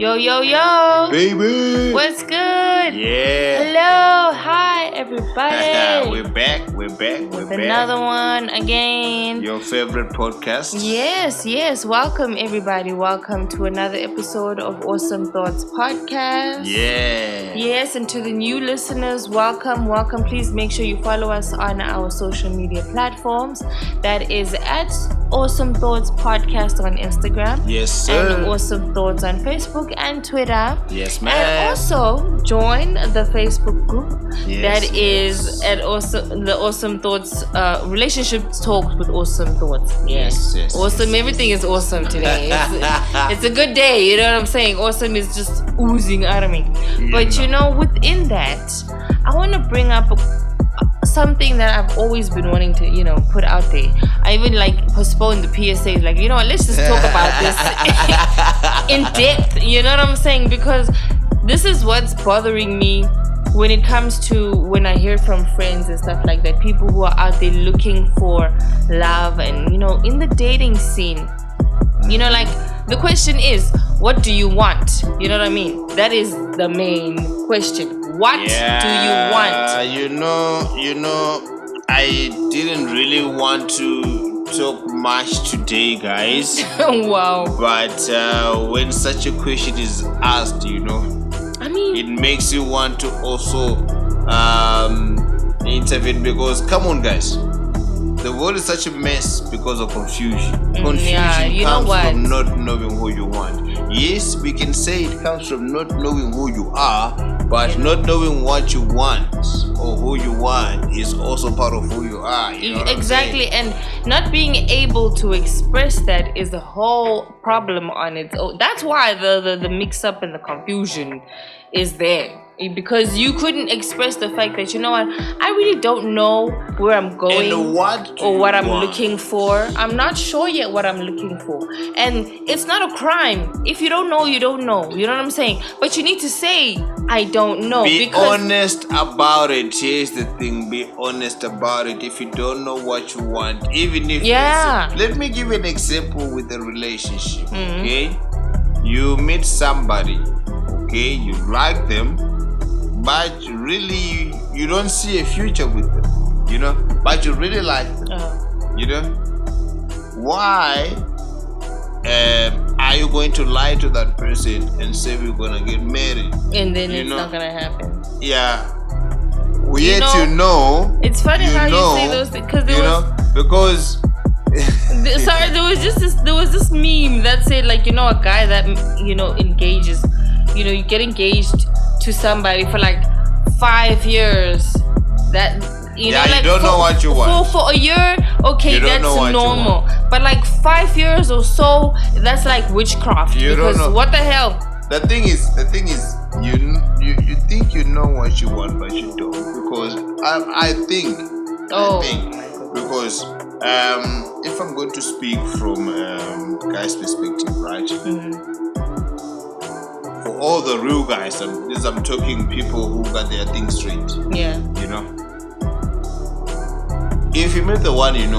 Yo, yo, yo. Baby. What's good? Yeah. Hello. Hi, everybody. We're back. With another one again. Your favorite podcast. Yes. Welcome, everybody. Welcome to another episode of Osam Thoughts Podcast. Yeah. Yes, and to the new listeners, welcome. Please make sure you follow us on our social media platforms. That is at Osam Thoughts Podcast on Instagram. Yes, sir. And Osam Thoughts on Facebook and Twitter. Yes, ma'am. And also join the Facebook group that is at the Osam Thoughts Relationship Talks with Osam Thoughts. Yes. Awesome. Everything is awesome today. It's a good day. You know what I'm saying? Awesome is just oozing out of me. But within that, I want to bring up something that I've always been wanting to, put out there. I even postponed the PSAs. Let's just talk about this in depth. You know what I'm saying? Because this is what's bothering me when it comes to when I hear from friends and stuff like that. People who are out there looking for love and, in the dating scene. The question is, what do you want? You know what I mean? That is the main question. What do you want? I didn't really want to talk much today, guys. Wow. But when such a question is asked, it makes you want to also intervene, because come on, guys. The world is such a mess because of confusion. Confusion comes from not knowing who you want. Yes, we can say it comes from not knowing who you are, but not knowing what you want or who you want is also part of who you are. Exactly, and not being able to express that is the whole problem on its own. That's why the mix-up and the confusion is there. Because you couldn't express the fact that, I really don't know where I'm going or what I'm looking for. I'm not sure yet what I'm looking for. And it's not a crime. If you don't know, you don't know. You know what I'm saying? But you need to say, I don't know. Be honest about it. Here's the thing. Be honest about it. If you don't know what you want, even if... Let me give you an example with a relationship. Okay? You meet somebody. Okay? You like them. But really, you don't see a future with them, but you really like them, Why are you going to lie to that person and say we're going to get married? And then it's not going to happen. Yeah. It's funny how you say those things, because... Sorry, there was this meme that said, a guy that, engages, you get engaged to somebody for 5 years. That you don't know what you want. For a year, okay, that's normal. But 5 years or so, that's like witchcraft. Because what the hell? The thing is, you think you know what you want, but you don't. Because I think because if I'm going to speak from guy's perspective, right? For all the real guys, I'm talking people who got their things straight. Yeah. If you meet the one and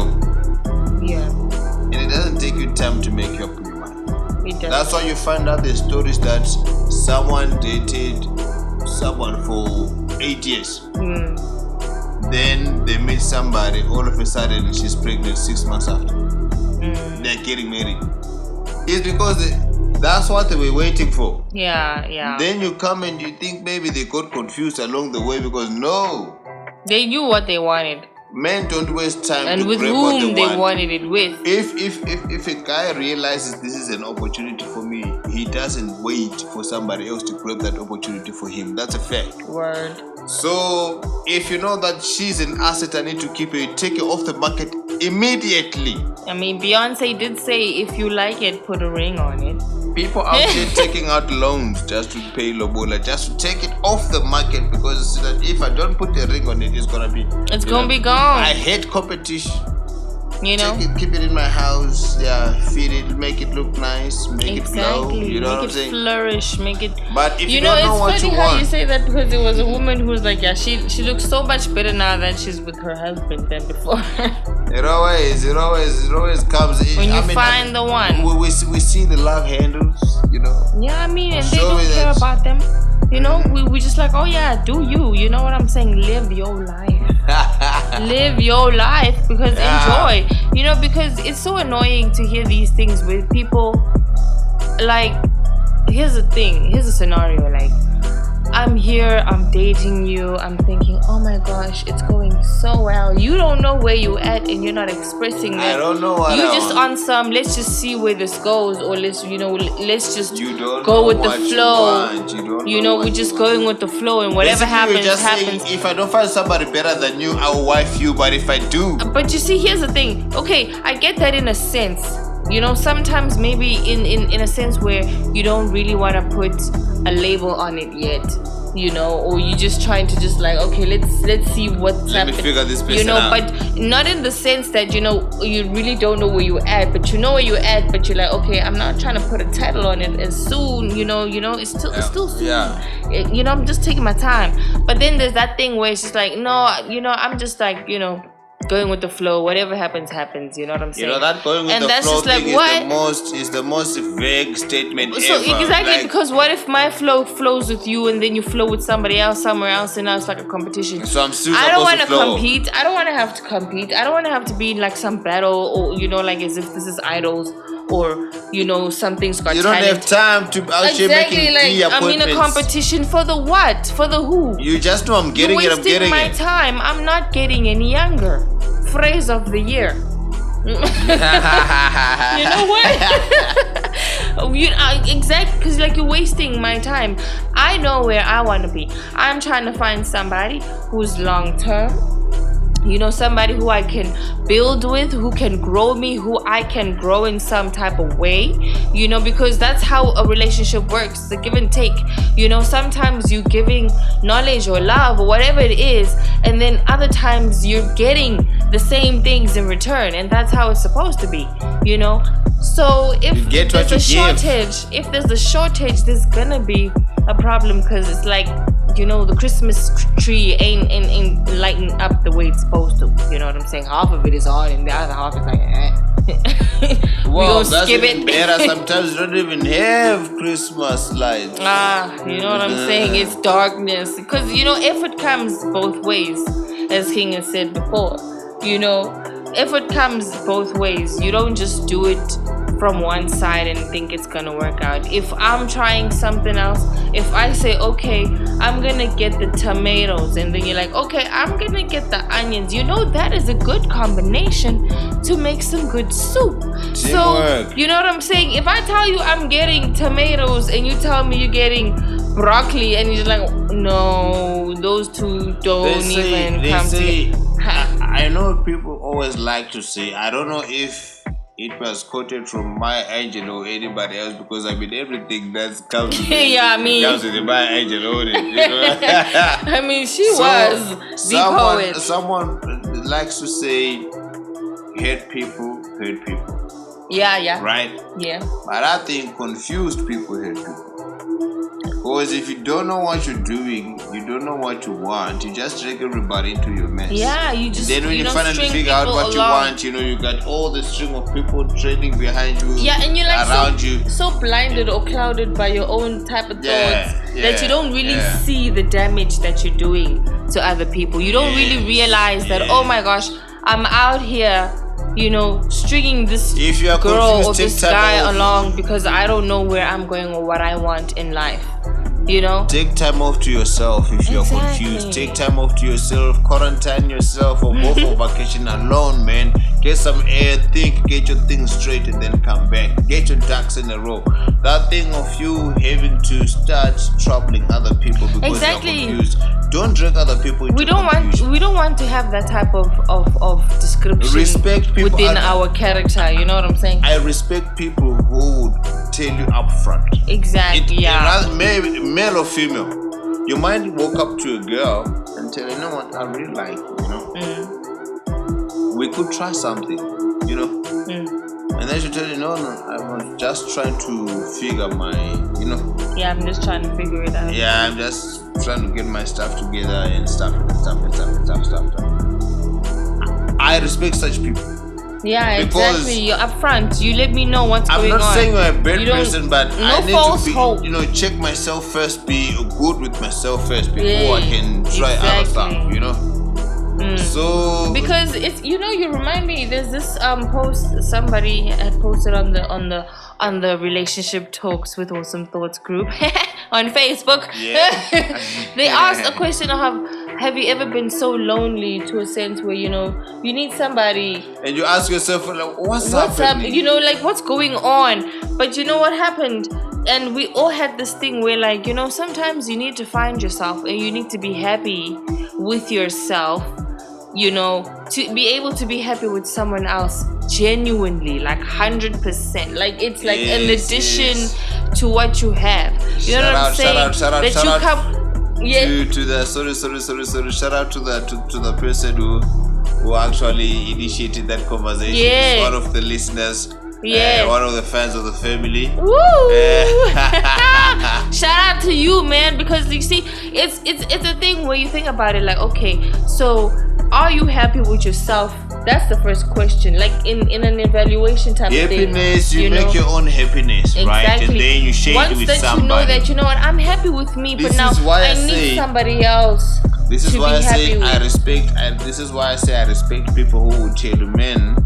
it doesn't take you time to make up your mind. It does. That's why you find out the stories that someone dated someone for 8 years. Then they meet somebody, all of a sudden she's pregnant 6 months after. They're getting married. It's because that's what they were waiting for. Yeah. Then you come and you think maybe they got confused along the way, because no. They knew what they wanted. Men don't waste time and to with grab whom what they want. wanted it with. If a guy realizes this is an opportunity for me, he doesn't wait for somebody else to grab that opportunity for him. That's a fact. Word. So if you know that she's an asset, I need to keep her, take her off the market immediately. I mean, Beyonce did say, if you like it, put a ring on it. People out there taking out loans just to pay lobola, just to take it off the market, because if I don't put a ring on it, it's gonna be gone. I hate competition. You know, keep it in my house. Yeah, feed it, make it look nice, make it glow. You know what I'm saying? Flourish, make it. But if you don't know what it's you funny how want, you say that because it was a woman who's like, yeah, she looks so much better now that she's with her husband than before. it always comes in. When you find the one. We see the love handles, you know. Yeah, I mean, and they don't care about them. You know, we just like, oh yeah, do you? You know what I'm saying? Live your life. Live your life because enjoy. You know, because it's so annoying to hear these things with people. Like, here's a scenario. Like, I'm here, I'm dating you, I'm thinking, oh my gosh, it's going so well. You don't know where you at and you're not expressing that. I don't know what you just on some, let's just see where this goes, or let's just go with the flow. You know, we're just going with the flow, and whatever happens, happens. Saying, if I don't find somebody better than you, I will wife you, but if I do. But you see, here's the thing. Okay, I get that in a sense. You know, sometimes maybe in a sense where you don't really want to put a label on it yet, you know, or you're just trying to just like, okay, let's see what's happening. Let me figure this person out. You know, out. but not in the sense that, you know, you really don't know where you're at, but you know where you're at, but you're like, okay, I'm not trying to put a title on it as soon, you know, it's still soon. Yeah. You know, I'm just taking my time. But then there's that thing where it's just like, no, you know, I'm just like, you know, going with the flow, whatever happens, you know what I'm saying? You know, that going with the flow thing is the most vague statement so ever. Exactly, like, because what if my flow flows with you and then you flow with somebody else somewhere else, and now it's like a competition. So I'm still I don't want to flow. compete. I don't want to have to compete. I don't want to have to be in like some battle, or, you know, like as if this is Idols, or, you know, something's got You don't talent. have time to actually making like, key appointments. I'm in a competition for the what? For the who? You just know I'm getting You're it, I'm getting my it. time. I'm not getting any younger. Phrase of the year. You know what? Exactly, because like you're wasting my time. I know where I want to be. I'm trying to find somebody who's long term. You know, somebody who I can build with, who can grow me, who I can grow in some type of way, you know, because that's how a relationship works, the give and take. You know, sometimes you're giving knowledge or love or whatever it is, and then other times you're getting the same things in return, and that's how it's supposed to be, you know. So if there's a shortage, there's gonna be a problem, because it's like, you know, the Christmas tree ain't lighting up the way it's supposed to. You know what I'm saying? Half of it is on and the other half is like, Well, that's even better. Sometimes you don't even have Christmas lights. You know what I'm saying? It's darkness. Because, you know, effort comes both ways, as King has said before. You know, effort comes both ways. You don't just do it from one side and think it's gonna work out. If I'm trying something else, if I say, okay, I'm gonna get the tomatoes, and then you're like, okay, I'm gonna get the onions, you know, that is a good combination to make some good soup. Teamwork. So, you know what I'm saying? If I tell you I'm getting tomatoes and you tell me you're getting broccoli, and you're like, no, those two don't even come together. I know people always like to say, I don't know if it was quoted from Maya Angelou or anybody else, because I mean everything that's comes with comes with the Maya Angelou, you know? I mean, she was the poet. Someone likes to say, hate people. Yeah. Right? Yeah. But I think confused people hate people. Because if you don't know what you're doing, you don't know what you want, you just drag everybody into your mess. Yeah, you just, then when you finally figure out what you want, you know, you got all the string of people trailing behind you, and you're like around you. So blinded or clouded by your own type of thoughts that you don't really see the damage that you're doing to other people. You don't really realize that, oh my gosh, I'm out here, you know, stringing this girl or this guy along because I don't know where I'm going or what I want in life. You know, take time off to yourself if you're confused. Take time off to yourself, quarantine yourself, or go for vacation alone, man. Get some air, think, get your things straight, and then come back. Get your ducks in a row. That thing of you having to start troubling other people because you're confused. Don't drag other people into confusion. We don't want to have that type of description. Respect people within our character. You know what I'm saying? I respect people who would tell you up front. Exactly. Maybe male or female. You might walk up to a girl and tell her, you know what, I really like you, you know. We could try something. you know. And then she tell you, no, I'm just trying to figure my, you know. Yeah, I'm just trying to figure it out. Yeah, I'm just trying to get my stuff together and stuff. I respect such people. Yeah, exactly. You're upfront. You let me know what's going on. I'm not saying you're a bad person, but no I need false to be, hope. you know, check myself first, be good with myself first before I can try other stuff, you know. So because it's, you know, you remind me, there's this post somebody had posted on the relationship talks with Awesome Thoughts group on Facebook. Yeah. They asked a question of, have you ever been so lonely to a sense where, you know, you need somebody and you ask yourself, like, what's up, happening? you know, like, what's going on? But you know what happened? And we all had this thing where, like, you know, sometimes you need to find yourself and you need to be happy with yourself, you know, to be able to be happy with someone else genuinely, like 100%. Like, it's like an addition to what you have. You know what I'm saying? Shout out to the sorry. Shout out to the person who actually initiated that conversation. Yeah. It's one of the listeners. Yeah. One of the fans of the family. Woo! Shout out to you, man, because you see, it's a thing where you think about it, like, okay, so are you happy with yourself? That's the first question. Like in an evaluation type of thing. Happiness, you make your own happiness, right? And then you share it with somebody. Once that you know that, you know what, I'm happy with me, but now I need somebody else. This is why I say I respect, and this is why I say I respect people who would tell you, man,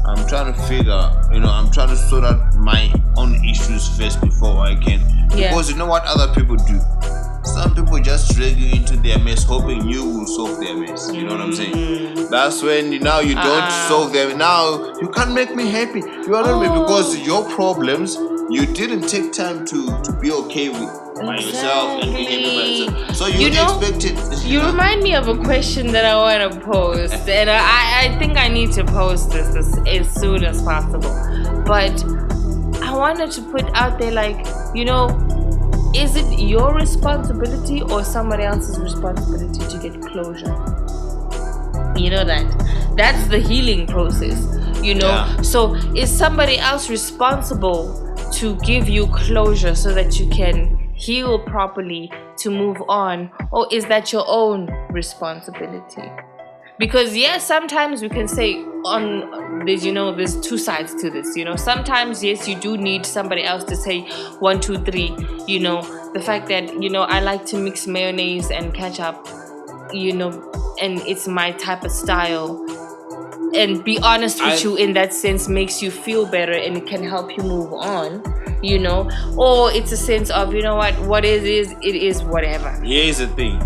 I'm trying to figure, you know, I'm trying to sort out my own issues first before I can. Because you know what other people do? Some people just drag you into their mess hoping you will solve their mess. You know what I'm saying? That's when you don't solve them. Now you can't make me happy. You are not me because your problems you didn't take time to be okay with by yourself and be happy by yourself. So you expect it. You remind me of a question that I want to post, and I think I need to post this as soon as possible. But I wanted to put out there, like, you know, is it your responsibility or somebody else's responsibility to get closure? You know that's the healing process, you know. Yeah. So is somebody else responsible to give you closure so that you can heal properly to move on, or is that your own responsibility? Because sometimes we can say there's two sides to this, you know. Sometimes you do need somebody else to say 1, 2, 3, you know, the fact that, you know, I like to mix mayonnaise and ketchup, you know, and it's my type of style, and be honest with you in that sense makes you feel better and it can help you move on, you know. Or it's a sense of, you know what it is whatever. Here's the thing,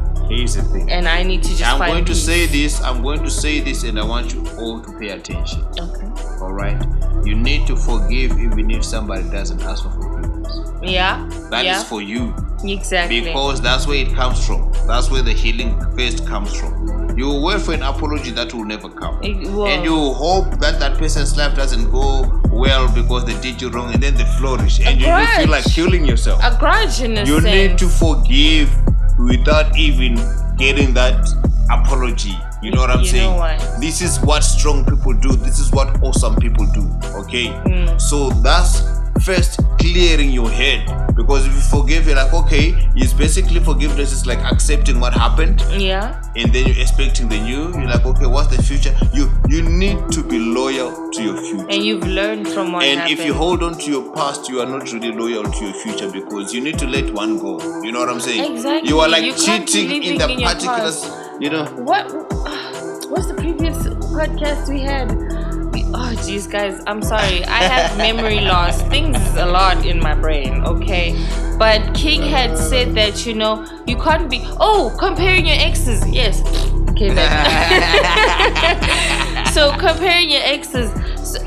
and I need to just I'm going to say this, and I want you all to pay attention. Okay. All right. You need to forgive even if somebody doesn't ask for forgiveness. Yeah. That is for you. Exactly. Because that's where it comes from. That's where the healing first comes from. You will wait for an apology that will never come. And you hope that person's life doesn't go well because they did you wrong, and then they flourish. And you feel like killing yourself. A grudge in a sense. You need to forgive without even getting that apology. You know what I'm saying? This is what strong people do. This is what awesome people do. Okay? So that's first clearing your head. Because if you forgive, you're like, okay, it's basically forgiveness is like accepting what happened. Yeah. And then you're expecting the new. You're like, okay, what's the future? You need to be loyal to your future. And you've learned from what happened. And if you hold on to your past, you are not really loyal to your future, because you need to let one go. You know what I'm saying? Exactly. You are like cheating in the particulars, you know. What's the previous podcast we had? Oh geez, guys, I'm sorry. I have memory loss. Things is a lot in my brain, okay? But King had said that, you know, you can't be comparing your exes. Yes. Okay, so comparing your exes,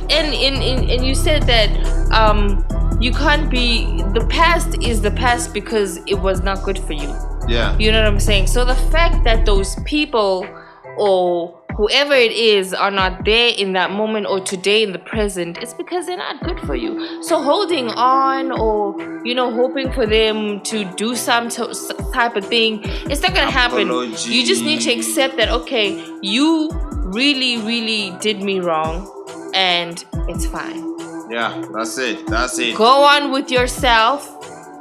and you said that you can't be, the past is the past because it was not good for you. Yeah. You know what I'm saying? So the fact that those people or whoever it is are not there in that moment or today in the present, it's because they're not good for you. So holding on or, you know, hoping for them to do some type of thing, it's not gonna happen. You just need to accept that, okay, you really, really did me wrong. and it's fine. Yeah, that's it. Go on with yourself.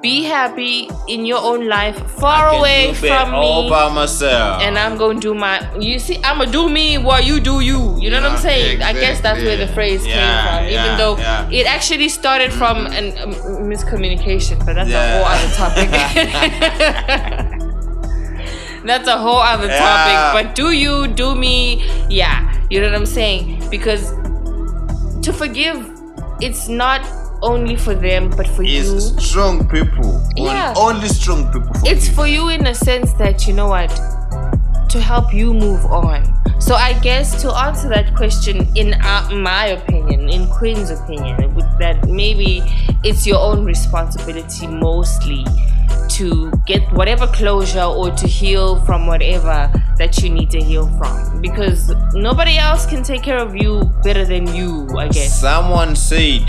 Be happy in your own life, far away from me. All by myself. And I'm going to do my... You see, I'm going to do me while you do you. You know what I'm saying? Exactly. I guess that's where the phrase came from. Even though it actually started from a miscommunication. But that's a whole other topic. That's a whole other topic. But do you, do me. Yeah. You know what I'm saying? Because to forgive, it's not only for them, but for you. It's strong people. Only strong people. It's for you in a sense that, you know what, to help you move on. So I guess to answer that question, in my opinion, in Quinn's opinion, that maybe it's your own responsibility mostly to get whatever closure or to heal from whatever that you need to heal from, because nobody else can take care of you better than you, I guess. Someone said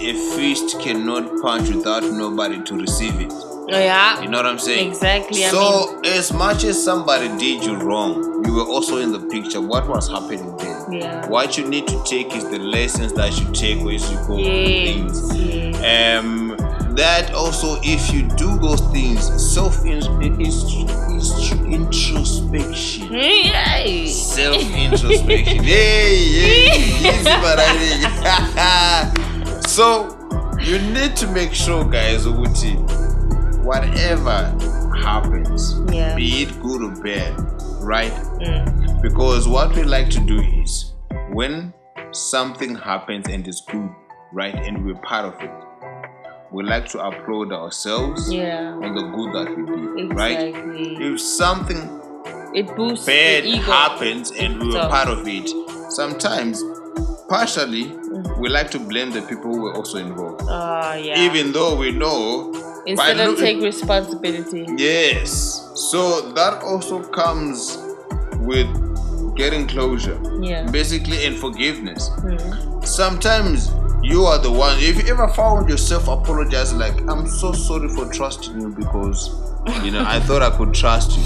a fist cannot punch without nobody to receive it. Yeah. You know what I'm saying? Exactly. So as much as somebody did you wrong, you were also in the picture. What was happening then? Yeah. What you need to take is the lessons that you take as you go through things. That also, if you do those things, introspection. Self-introspection. So you need to make sure, guys, whatever happens, be it good or bad, right? Because what we like to do is, when something happens and it's good, right, and we're part of it, we like to applaud ourselves on the good that we did, right? If something bad happens and we were part of it, sometimes, partially, we like to blame the people who were also involved. Even though we know... Instead of take responsibility. Yes. So that also comes with getting closure. Basically, and forgiveness. Sometimes you are the one. If you ever found yourself apologizing, like, I'm so sorry for trusting you because, I thought I could trust you.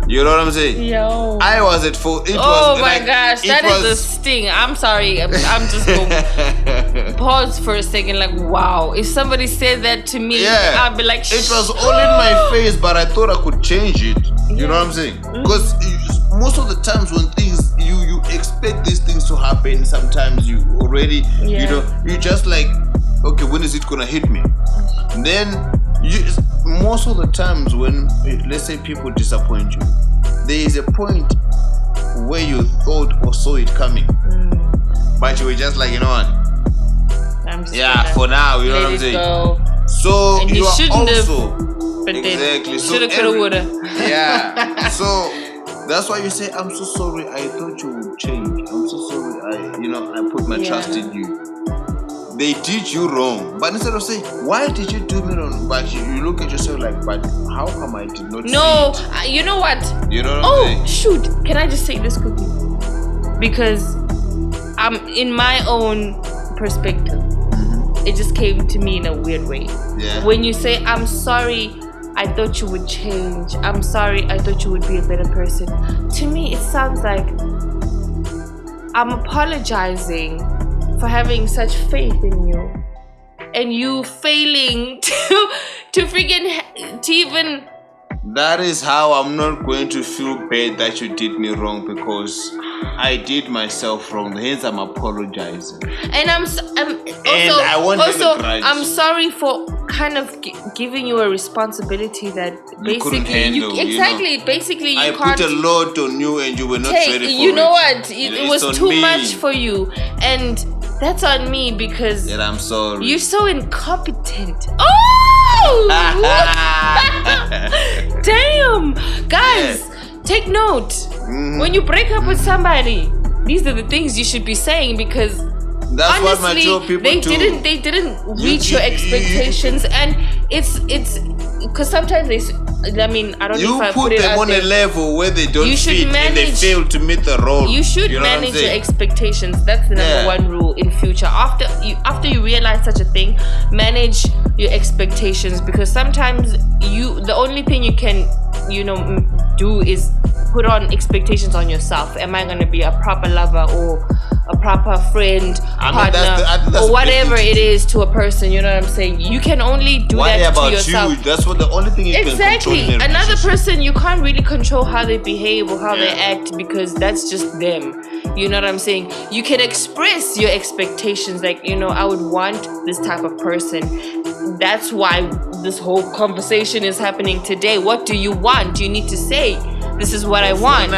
You know what I'm saying? Yo. I was at fault. My gosh, that is a sting. I'm sorry. I'm just going to pause for a second. Like, wow. If somebody said that to me, I'd be like, it was all in my face, but I thought I could change it. You know what I'm saying? Because most of the times when things, you expect these things to happen, sometimes you already, you just like, okay, when is it going to hit me? And then, most of the times when, let's say, people disappoint you, there is a point where you thought or saw it coming, but you were just like, you know what? For now, you know what I'm saying? Go. So and you are also but exactly. So so that's why you say, I'm so sorry. I thought you would change. I'm so sorry. I put my trust in you. They did you wrong, but instead of saying, why did you do me wrong? But you look at yourself like, but how come I did not see it? You know what? You know what I'm saying? Shoot. Can I just say this quickly? Because in my own perspective, it just came to me in a weird way. When you say, I'm sorry, I thought you would change. I'm sorry, I thought you would be a better person. To me, it sounds like I'm apologizing for having such faith in you, and you failing to even. That is how I'm not going to feel bad that you did me wrong, because I did myself wrong. Hence, I'm apologizing. And I'm sorry for kind of giving you a responsibility that basically you basically you I can't. Put a lot on you, and you were not ready for it. You know what? It was too much for you, and that's on me because. And I'm sorry. You're so incompetent. Oh! Damn, guys, take note. When you break up with somebody, these are the things you should be saying, because that's honestly, what mature people they didn't reach your expectations, and it's because sometimes I don't know if I put them on a level where they don't fit and they fail to meet the role. You should manage your expectations. That's the number one rule in future. After you realize such a thing, manage your expectations, because sometimes the only thing you can do is put on expectations on yourself. Am I going to be a proper lover or a proper friend, partner, or whatever it is to a person. You know what I'm saying? You can only do that to yourself. That's what the only thing you can control in a Another person, you can't really control how they behave or how they act, because that's just them. You know what I'm saying? You can express your expectations, like, you know, I would want this type of person. That's why this whole conversation is happening today. What do you want? You need to say, this is what I want.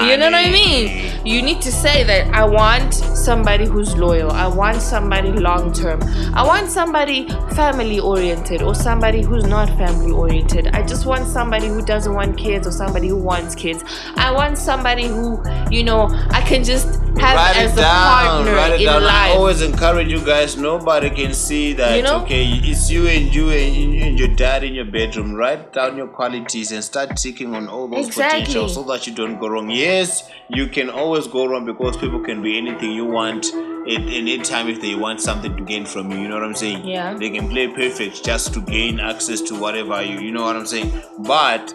You know what I mean? You need to say that I want somebody who's loyal. I want somebody long term. I want somebody family oriented, or somebody who's not family oriented. I just want somebody who doesn't want kids, or somebody who wants kids. I want somebody who, you know, I can just have as a partner in life. I always encourage you guys, nobody can see that, you know? Okay, it's you and your dad in your bedroom. Write down your qualities and start ticking on all those potentials so that you don't go wrong. Yes, you can always go wrong, because people can be anything you want at any time if they want something to gain from you. You know what I'm saying? Yeah. They can play perfect just to gain access to whatever you know what I'm saying? But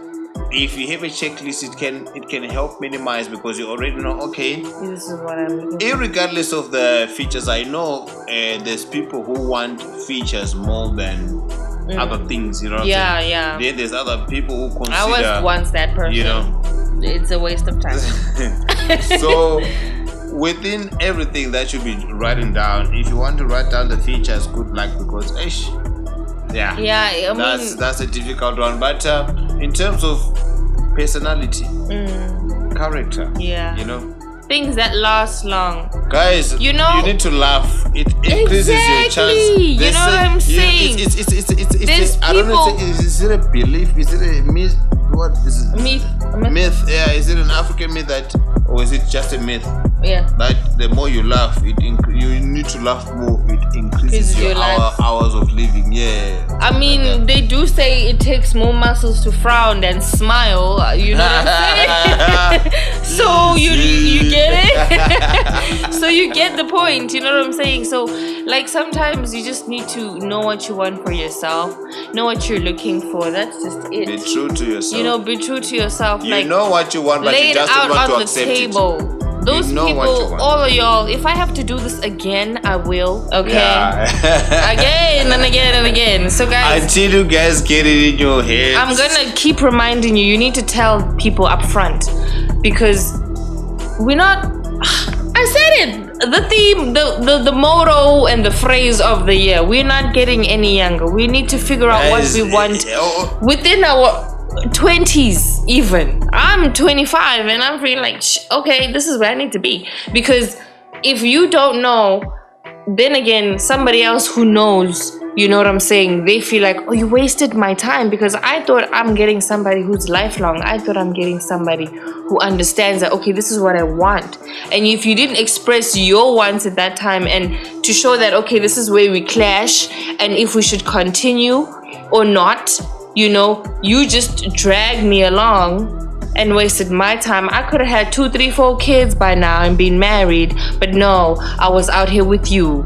if you have a checklist, it can help minimize, because you already know, okay, this is what I'm looking for. Regardless of the features, I know there's people who want features more than other things, you know what I'm saying? Yeah. Then there's other people who consider, I was once that person. You know, it's a waste of time. So within everything that you'll be writing down, if you want to write down the features, good luck, because that's a difficult one. But in terms of personality, character, you know, things that last long, guys, you know, you need to laugh. It increases your chance. You know what I'm saying? It's I don't know. Is it a belief? Is it a myth? What is it? Myth. Yeah. Is it an African myth or is it just a myth? Yeah. That the more you laugh, you need to laugh more. It increases your hours of living. Yeah. I mean, they do say it takes more muscles to frown than smile. You know what I'm saying? So you get it. So you get the point. You know what I'm saying? So like sometimes you just need to know what you want for yourself, know what you're looking for. That's just it. Be true to yourself. You know, be true to yourself. You know what you want, but you just don't want to accept it. Those people, all of y'all, if I have to do this again, I will. Okay. Yeah. Again and again and again. So guys, until you guys get it in your head, I'm gonna keep reminding you. You need to tell people up front, because we're not. I said it. The theme, the motto, and the phrase of the year. We're not getting any younger. We need to figure out what we want within our 20s. Even I'm 25 and I'm feeling like okay, this is where I need to be. Because if you don't know, then again somebody else who knows, you know what I'm saying, they feel like, oh, you wasted my time, because I thought I'm getting somebody who's lifelong. I thought I'm getting somebody who understands that, okay, this is what I want. And if you didn't express your wants at that time, and to show that, okay, this is where we clash, and if we should continue or not, you know, you just dragged me along and wasted my time. I could have had 2, 3, 4 kids by now and been married, but no, I was out here with you.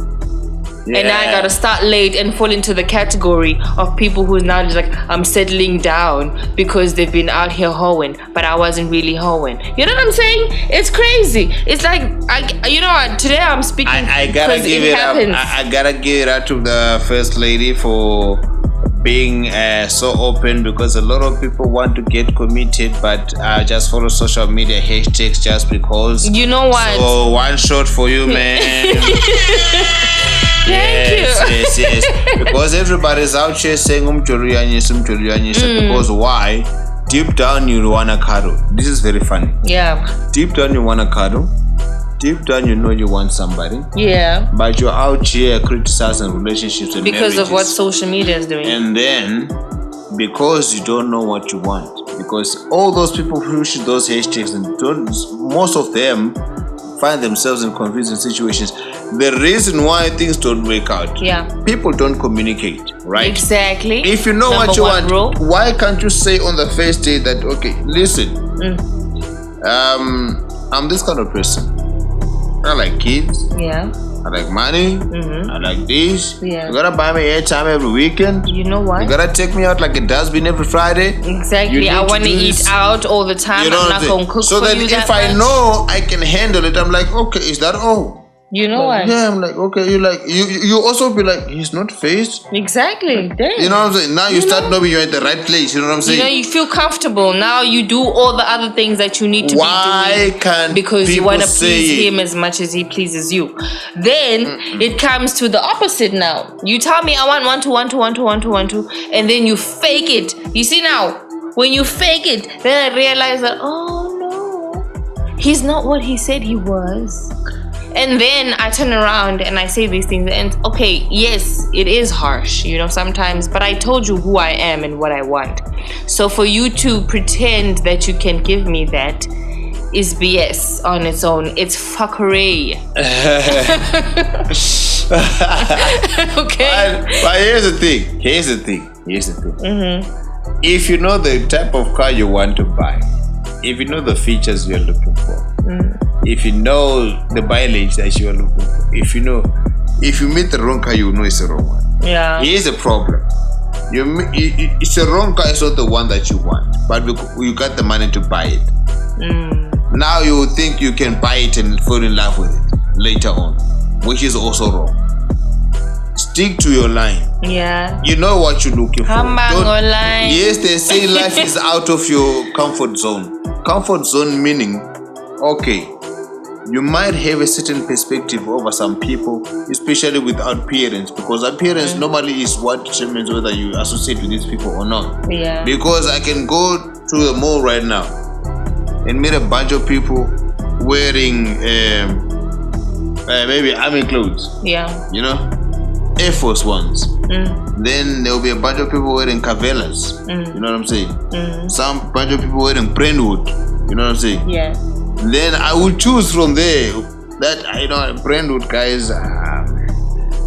Yeah. And now I gotta start late and fall into the category of people who's now just like, I'm settling down because they've been out here hoeing, but I wasn't really hoeing. You know what I'm saying? It's crazy. It's like, you know what? Today I'm speaking. I gotta give it up. I gotta give it up to the first lady for being so open, because a lot of people want to get committed but just follow social media hashtags just because. You know what? So one shot for you, man. Yes. Because everybody's out here saying because why? Deep down you wanna cuddle. This is very funny. Yeah. Deep down you wanna cuddle. Deep down you know you want somebody. Yeah. But you're out here criticizing relationships and because marriages. Of what social media is doing. And then because you don't know what you want, because all those people who push those hashtags and most of them find themselves in confusing situations. The reason why things don't work out, people don't communicate, right? Exactly. If you know what you want, why can't you say on the first day that, okay, listen, I'm this kind of person. I like kids. Yeah. I like money. I like this. Yeah. You gotta buy me airtime every weekend. You know what? You gotta take me out like a dustbin every Friday. Exactly. I want to eat out all the time. You know, I'm not gonna cook so for that you if I know I can handle it, I'm like, okay, is that all? You know what? Yeah, I'm like, okay, you also be like, he's not phased. Exactly. Damn. You know what I'm saying? Now you start knowing you're at the right place. You know what I'm saying? You feel comfortable. Now you do all the other things that you need to be doing because you want to please him as much as he pleases you. Then it comes to the opposite now. You tell me I want to, and then you fake it. You see now, when you fake it, then I realize that, oh no, he's not what he said he was. And then I turn around and I say these things, and okay, yes, it is harsh, sometimes, but I told you who I am and what I want. So for you to pretend that you can give me that is BS on its own. It's fuckery. Okay. But here's the thing. Mm-hmm. If you know the type of car you want to buy, if you know the features you're looking for, if you know the mileage that you are looking for, if you meet the wrong car, you know it's the wrong one. Yeah. Here's a problem. It's the wrong car, it's not the one that you want, but you got the money to buy it. Now you think you can buy it and fall in love with it later on, which is also wrong. Stick to your line. Yeah. You know what you're looking for. Line. Yes, they say life is out of your comfort zone. Comfort zone meaning, okay, you might have a certain perspective over some people, especially with appearance, because appearance normally is what determines whether you associate with these people or not. Yeah. Because I can go to the mall right now and meet a bunch of people wearing maybe army clothes. Yeah. Air Force ones. Then there will be a bunch of people wearing Cavellas. You know what I'm saying? Some bunch of people wearing Brentwood. You know what I'm saying? Yeah. Then I will choose from there that Brentwood guys.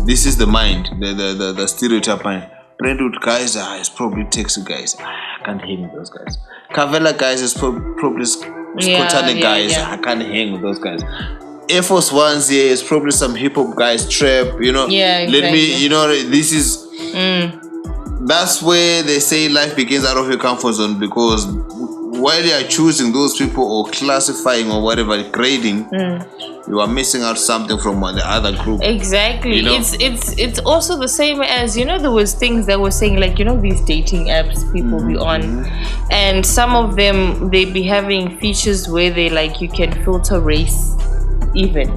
This is the mind, the stereotype mind. Brentwood guys is probably taxi guys. I can't hang with those guys. Cavella guys is probably Scotland guys. I can't hang with those guys. Air Force Ones, is probably some hip hop guys, trap, Yeah, exactly. Let me, this is, that's where they say life begins out of your comfort zone, because while you are choosing those people or classifying or whatever, grading, you are missing out something from the other group. Exactly. It's also the same as, there was things that were saying, like, these dating apps people be on, and some of them, they be having features where they, like, you can filter race even,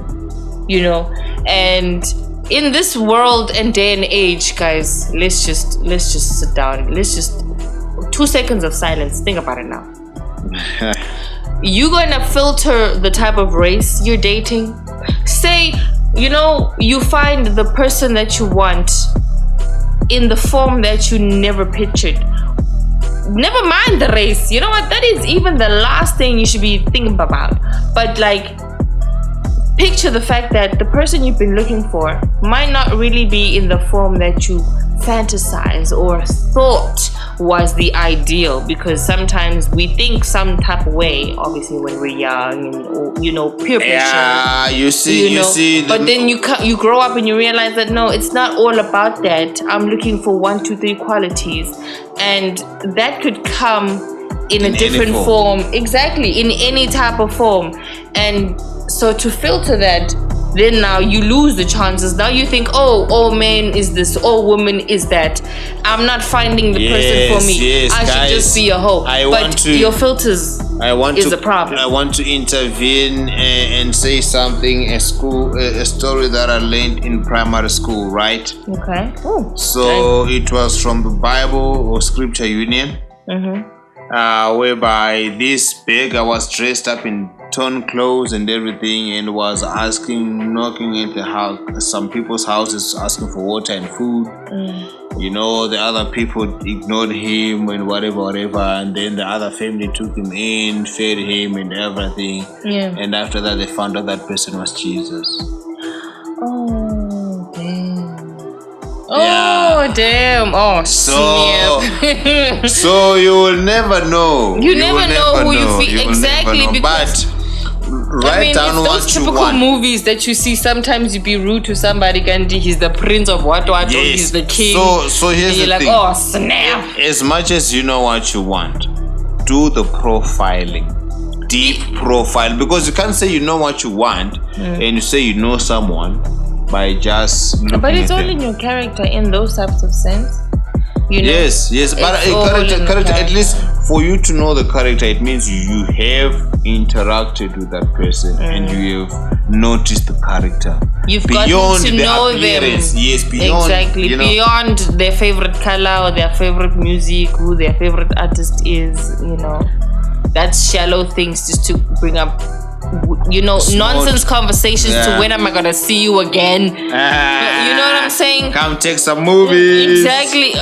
and in this world and day and age, guys, let's just sit down, let's just 2 seconds of silence, think about it now. You're gonna filter the type of race you're dating. Say you find the person that you want in the form that you never pictured. Never mind the race, you know what, that is even the last thing you should be thinking about. But like, picture the fact that the person you've been looking for might not really be in the form that you fantasize or thought was the ideal, because sometimes we think some type of way, obviously when we're young, and peer pressure. Yeah, you see. But then you grow up and you realize that no, it's not all about that. I'm looking for 1, 2, 3 qualities, and that could come in a different form. Exactly, in any type of form. And so to filter that, then now you lose the chances. Now you think, oh, all men is this, all women is that. I'm not finding the person for me. Yes, I should just be a hoe. But your filters is a problem. I want to intervene and say something. A story that I learned in primary school, right? Okay. Ooh, so it was from the Bible or Scripture Union, whereby this beggar was dressed up in torn clothes and everything, and was knocking at the house, some people's houses, asking for water and food. The other people ignored him and whatever, and then the other family took him in, fed him and everything. And after that, they found out that person was Jesus. Oh, damn. Oh, damn. So you will never know. You never know who you feel. Exactly. Because down it's what those you typical want. Movies that you see. Sometimes you be rude to somebody, Gandhi. He's the prince of what, or he's the king. So here's and you're the like, thing. oh snap. As much as you know what you want, do the profiling. deep profile, because you can't say you know what you want and you say you know someone by just looking but it's at all them. in your character in those types of sense. You know? Yes, but character, at least for you to know the character, it means you have interacted with that person and you have noticed the character. You've beyond gotten to know them. Yes, beyond, exactly, you know, beyond their favorite color or their favorite music, who their favorite artist is. You know, that's shallow things just to bring up. You know, nonsense conversations to when am I gonna see you again? You know what I'm saying? Come take some movies. Exactly.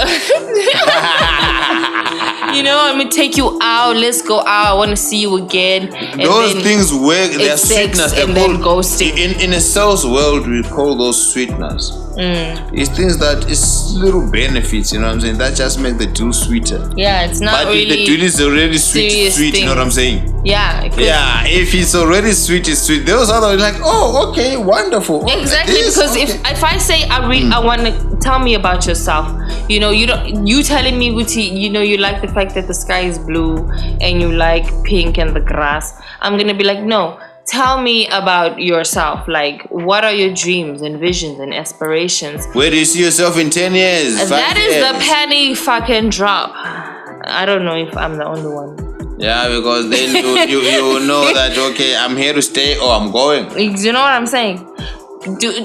You know, I'm gonna take you out. Let's go out. I want to see you again. And those things work. They're sweeteners. And then ghosting. In a sales world, we call those sweeteners. It's things that is little benefits. You know what I'm saying? That just make the deal sweeter. Yeah, it's not but really. But if the deal is already sweet. You know what I'm saying? Yeah. Yeah. If it's already sweet, it's sweet. Those are like, oh, okay, wonderful. Exactly, because if I say I want to tell me about yourself, you know, you telling me, Wuti, you know, you like the fact that the sky is blue and you like pink and the grass. I'm gonna be like, no, tell me about yourself. Like, what are your dreams and visions and aspirations? Where do you see yourself in 10 years? That is the penny fucking drop. I don't know if I'm the only one. Yeah, because then you know that, okay, I'm here to stay or I'm going. You know what I'm saying?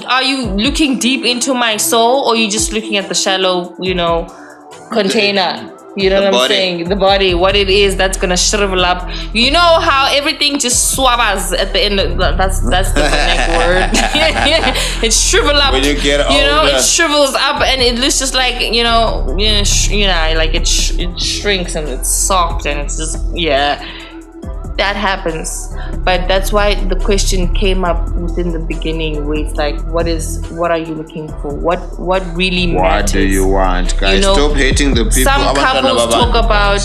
Are you looking deep into my soul, or are you just looking at the shallow, you know, container? You know what I'm saying? The body, what it is that's gonna shrivel up. You know how everything just swabbers at the end. That's the Finnish word. It shrivel up. When you get older, you know, it shrivels up, and it looks just like like it shrinks and it's soft and it's just that happens. But that's why the question came up within the beginning, where it's like, what are you looking for? What really matters? What do you want? Guys, stop hating the people. Some couples talk about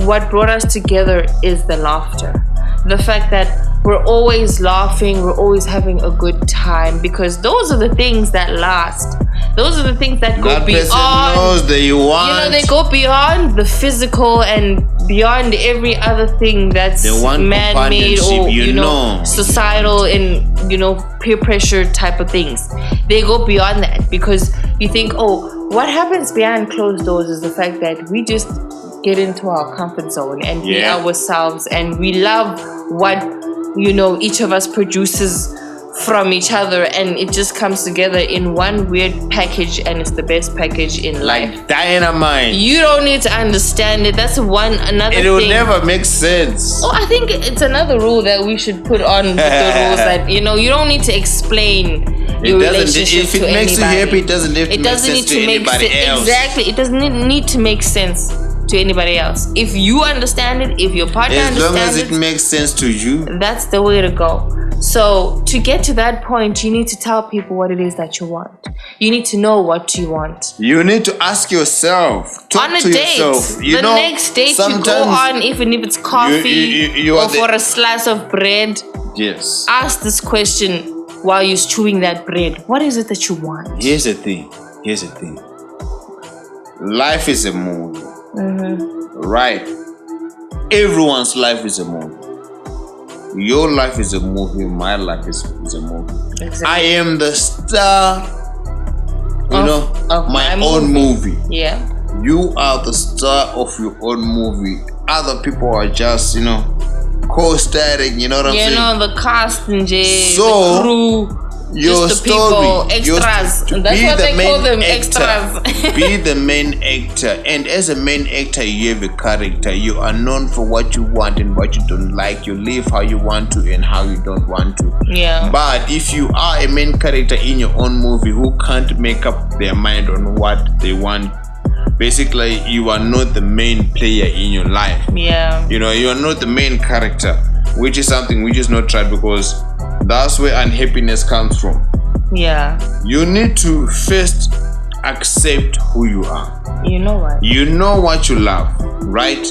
what brought us together is the laughter. The fact that we're always laughing, we're always having a good time, because those are the things that last. Those are the things that go beyond. Knows that you want. You know, they go beyond the physical and beyond every other thing that's man-made or you know societal and peer pressure type of things. They go beyond that, because you think, oh, what happens behind closed doors is the fact that we just get into our comfort zone and be ourselves, and we love what each of us produces from each other, and it just comes together in one weird package, and it's the best package in life. Like dynamite. You don't need to understand it. That's another thing. It will never make sense. Oh, I think it's another rule that we should put on with the rules that you don't need to explain your relationship if it to makes anybody. you happy, it doesn't have to make sense to anybody else. Exactly. It doesn't need to make sense to anybody else. If you understand it, if your partner understands it, as long as it makes sense to you, that's the way to go. So to get to that point, you need to tell people what it is that you want. You need to know what you want. You need to ask yourself. Talk on a to date, yourself. the next date you go on, even if it's coffee or for a slice of bread. Yes. Ask this question while you're chewing that bread. What is it that you want? Here's the thing. Life is a movie. Right? Everyone's life is a movie. Your life is a movie. My life is a movie. Exactly. I am the star, of my own movie. Yeah. You are the star of your own movie. Other people are just, co-starring. You know what I'm saying? The cast and the crew. Your just the story, people, extras. That's what they call them, extras. Be the main actor, and as a main actor, you have a character. You are known for what you want and what you don't like. You live how you want to and how you don't want to. Yeah. But if you are a main character in your own movie who can't make up their mind on what they want, basically, you are not the main player in your life. Yeah. You are not the main character, which is something which is not right, because that's where unhappiness comes from. Yeah. You need to first accept who you are. You know what? You know what you love, right?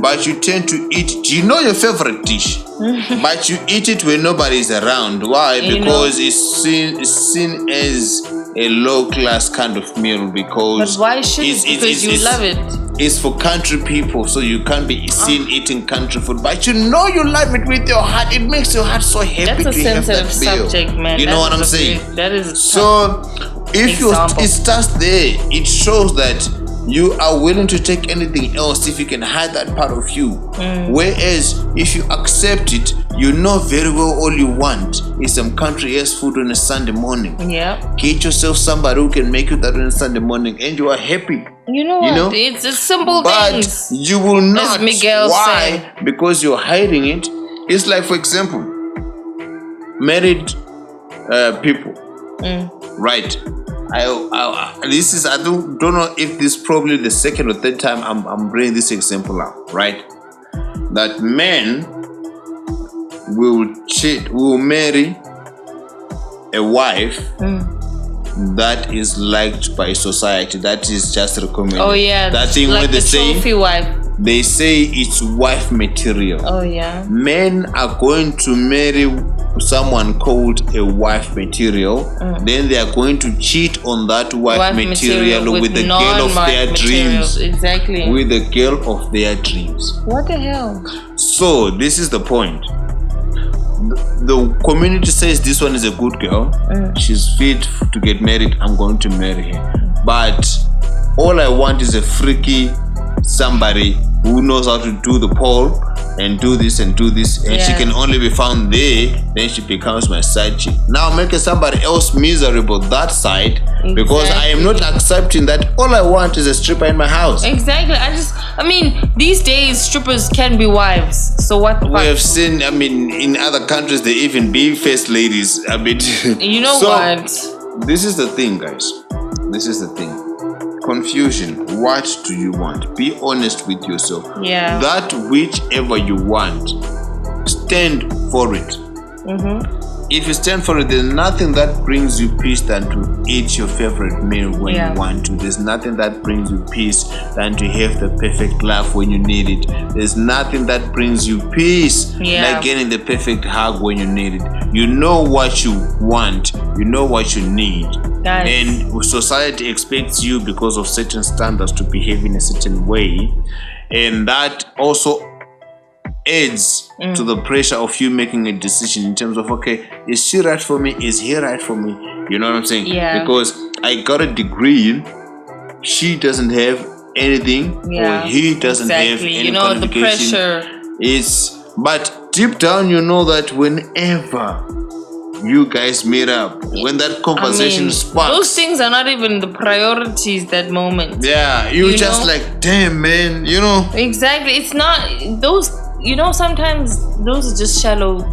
But you tend to eat. Do you know your favorite dish? But you eat it when nobody's around. Why? Because it's seen as a low class kind of meal because. But why should it? Because you love it. It's for country people, so you can't be seen eating country food. But you know you love it with your heart. It makes your heart so happy. That's a to have that sensitive subject, man. You know what I'm saying? That is a so. If it starts there, it shows that you are willing to take anything else if you can hide that part of you. Whereas if you accept it, you know very well all you want is some country-ass food on a Sunday morning. Yeah. Get yourself somebody who can make you that on a Sunday morning and you are happy. You know what? It's a simple things. But you will not. As Miguel Why? said. Because you're hiding it. It's like, for example, married people. Right. I don't know if this is probably the second or third time I'm bringing this example out, right? That men will marry a wife that is liked by society, that is just recommended. Oh yeah, that thing like when the trophy wife. They say it's wife material. Oh yeah. Men are going to marry someone called a wife material. Then they are going to cheat on that wife material with the girl of their dreams. Exactly. With the girl of their dreams. What the hell? So this is the point. The community says this one is a good girl. She's fit to get married. I'm going to marry her. But all I want is a freaky somebody who knows how to do the pole and do this and she can only be found there. Then she becomes my side chick. Now making somebody else miserable that side because I am not accepting that. All I want is a stripper in my house. Exactly. I mean these days strippers can be wives, so what? We have seen, in other countries they even be first ladies. You know what, this is the thing, guys. This is the thing. Confusion. What do you want? Be honest with yourself. Yeah. That whichever you want, stand for it. If you stand for it, there's nothing that brings you peace than to eat your favorite meal when you want to. There's nothing that brings you peace than to have the perfect laugh when you need it. There's nothing that brings you peace like getting the perfect hug when you need it. You know what you want. You know what you need. And society expects you because of certain standards to behave in a certain way. And that also adds to the pressure of you making a decision in terms of, okay, is she right for me? Is he right for me? You know what I'm saying? Yeah. Because I got a degree, she doesn't have anything, or he doesn't have any qualification. The pressure. But deep down, you know that whenever you guys meet up, when that conversation sparks, those things are not even the priorities that moment. Yeah, you just know? Like, damn, man, you know. Exactly. It's not those. Sometimes those are just shallow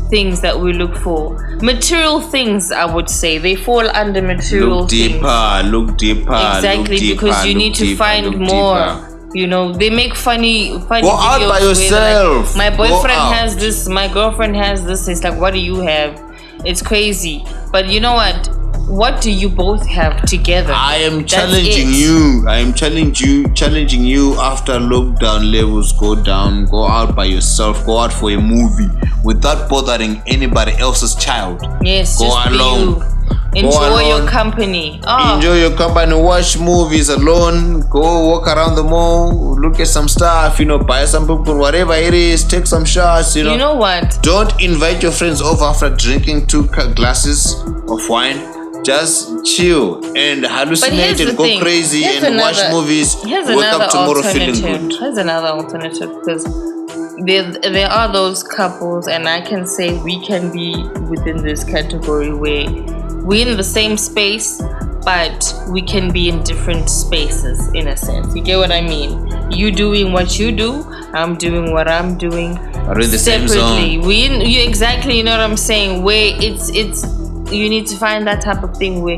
things that we look for. Material things, I would say. They fall under material things. Look deeper. Exactly, because you need to find more. They make funny Go videos. out by yourself. Like, my boyfriend has this, my girlfriend has this. It's like, what do you have? It's crazy. But you know what? What do you both have together? I am challenging you. I am challenging you after lockdown levels go down. Go out by yourself. Go out for a movie without bothering anybody else's child. Yes, go just alone. Enjoy your company. Enjoy your company. Watch movies alone. Go walk around the mall. Look at some stuff. Buy some popcorn, whatever it is. Take some shots. You know what? Don't invite your friends over after drinking 2 glasses of wine. Just chill and hallucinate and go crazy and watch movies. Wake up tomorrow feeling good. Here's another alternative, because there are those couples, and I can say we can be within this category where we're in the same space, but we can be in different spaces in a sense. You get what I mean? You doing what you do, I'm doing what I'm doing. Are in the same zone? Exactly. You know what I'm saying? Where it's you need to find that type of thing where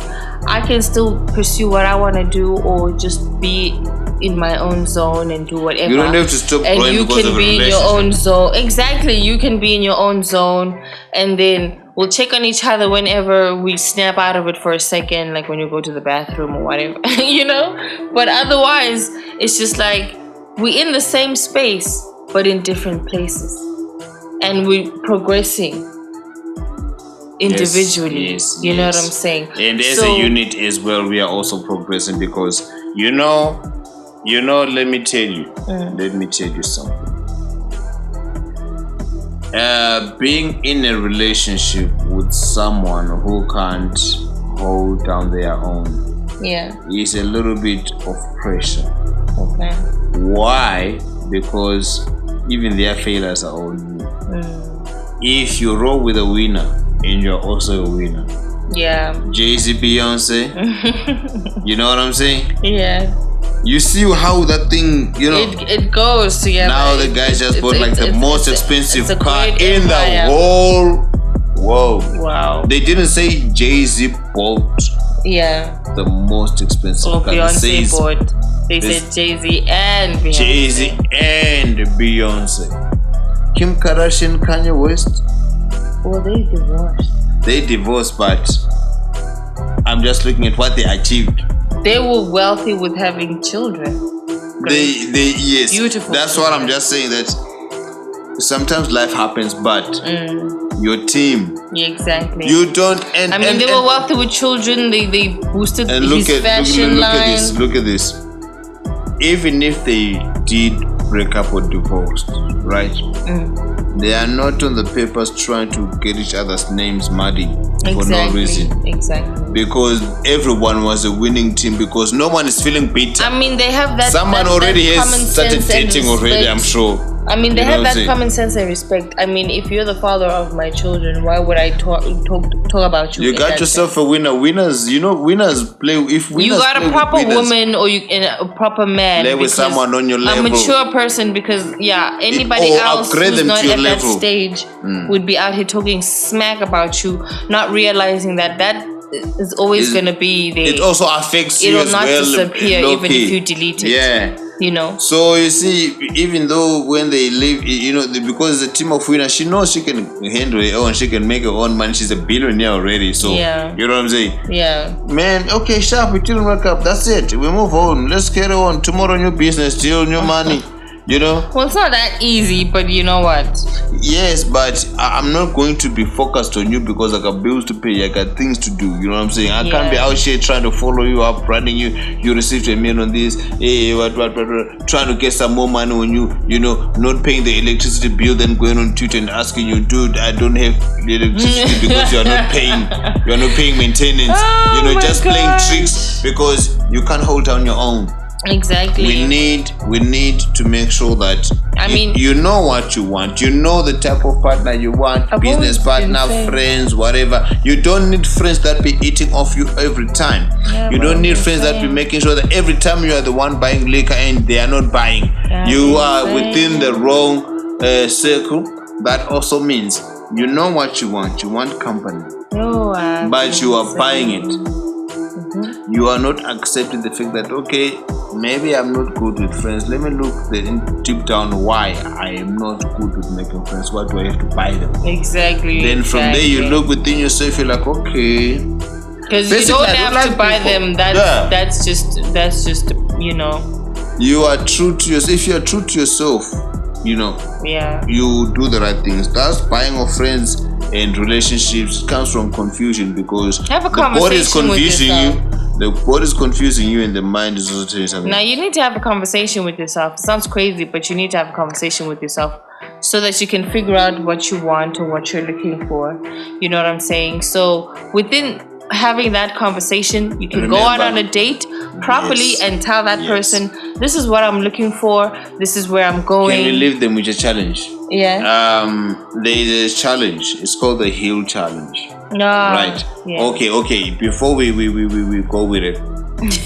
I can still pursue what I want to do, or just be in my own zone and do whatever. You don't have to stop and growing you because can of be in your own zone. Exactly, you can be in your own zone, and then we'll check on each other whenever we snap out of it for a second, like when you go to the bathroom or whatever. But otherwise it's just like we're in the same space but in different places, and we're progressing. individually. You know what I'm saying? And as a unit as well, we are also progressing because let me tell you something. Being in a relationship with someone who can't hold down their own is a little bit of pressure. Okay. Why? Because even their failures are on you. If you roll with a winner and you're also a winner. Yeah. Jay-Z, Beyonce. You know what I'm saying? Yeah. You see how that thing, it goes together. Now the guy just bought the most expensive car in the whole world. Wow. They didn't say Jay-Z bought the most expensive car. Beyonce bought. They said Jay-Z and Beyonce. Jay-Z and Beyonce. Kim Kardashian, Kanye West. Well, they divorced. They divorced, but I'm just looking at what they achieved. They were wealthy with having children. Yes. Beautiful. That's what I'm just saying, that sometimes life happens, but your team. Yeah, exactly. You don't. They were wealthy with children. They boosted his fashion line. Look at this. Even if they did break up or divorced, right? They are not on the papers trying to get each other's names muddy for no reason. Exactly. Because everyone was a winning team. Because no one is feeling bitter. They have that. Someone already has started dating already, I'm sure. They have that common sense and respect. If you're the father of my children, why would I talk about you? You got yourself a winner. Winners play. If winners you got a proper woman or a proper man. Play with someone on your level. A mature person, because anybody else who's not at that stage would be out here talking smack about you, not realizing that is always going to be there. It also affects you as well. It will not disappear even if you delete it. Yeah. So you see, even though when they leave, because the team of winners, she knows she can handle her own, she can make her own money. She's a billionaire already. So you know what I'm saying? Yeah. Man, okay, sharp, we didn't work up. That's it. We move on. Let's carry on. Tomorrow, new business, still new money. Well, it's not that easy, but you know what? Yes, but I'm not going to be focused on you because I got bills to pay, I got things to do. You know what I'm saying? I can't be out here trying to follow you up, running you. You received a million on this, what, trying to get some more money on you. Not paying the electricity bill, then going on Twitter and asking you, dude, I don't have the electricity because you're not paying maintenance. Just playing tricks because you can't hold down your own. Exactly. We need to make sure that you know what you want. You know the type of partner you want. Business partner, friends, whatever. You don't need friends that be eating off you every time. You don't need friends that be making sure that every time you are the one buying liquor and they are not buying. You are within the wrong circle. That also means you know what you want. You want company, but you are buying it. You are not accepting the fact that, okay, maybe I'm not good with friends. Let me look deep down why I am not good with making friends. What do I have to buy them? Exactly. Then from there you look within yourself. You're like, okay, because you don't have to buy them. That's just You are true to yourself. If you are true to yourself, you do the right things. That's buying of friends and relationships comes from confusion, because have a the body is confusing you. The body is confusing you, and the mind is also telling you something. Now you need to have a conversation with yourself. It sounds crazy, but you need to have a conversation with yourself so that you can figure out what you want or what you're looking for. You know what I'm saying? So within having that conversation, you can go out on a date properly and tell that person, this is what I'm looking for, this is where I'm going. Can we leave them with a challenge? Yeah. There is a challenge. It's called the Heal Challenge. Right. Yeah. Okay. Before we go with it,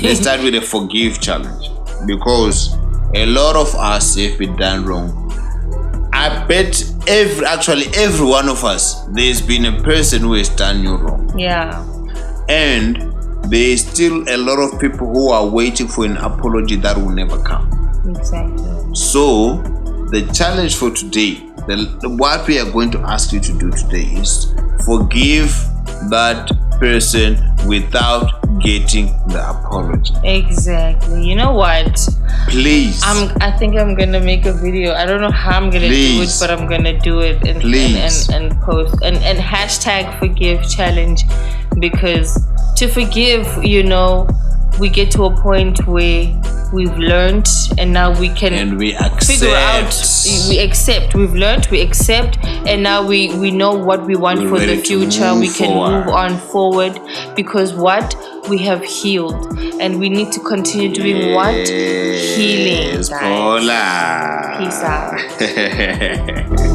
let's start with the Forgive Challenge, because a lot of us have been done wrong. I bet every one of us, there's been a person who has done you wrong. Yeah. And there's still a lot of people who are waiting for an apology that will never come. Exactly. So the challenge for today, what we are going to ask you to do today is forgive that person without getting the apology. Exactly. You know what? Please. I think I'm gonna make a video. I don't know how I'm gonna do it, but I'm gonna do it and post and hashtag forgive challenge, because to forgive, we get to a point where we've learned, and now we can figure out. We accept. We've learned. We accept, and now we know what we want for the future. We can move on forward, because what we have healed, and we need to continue doing what? Healing. Guys. Peace out.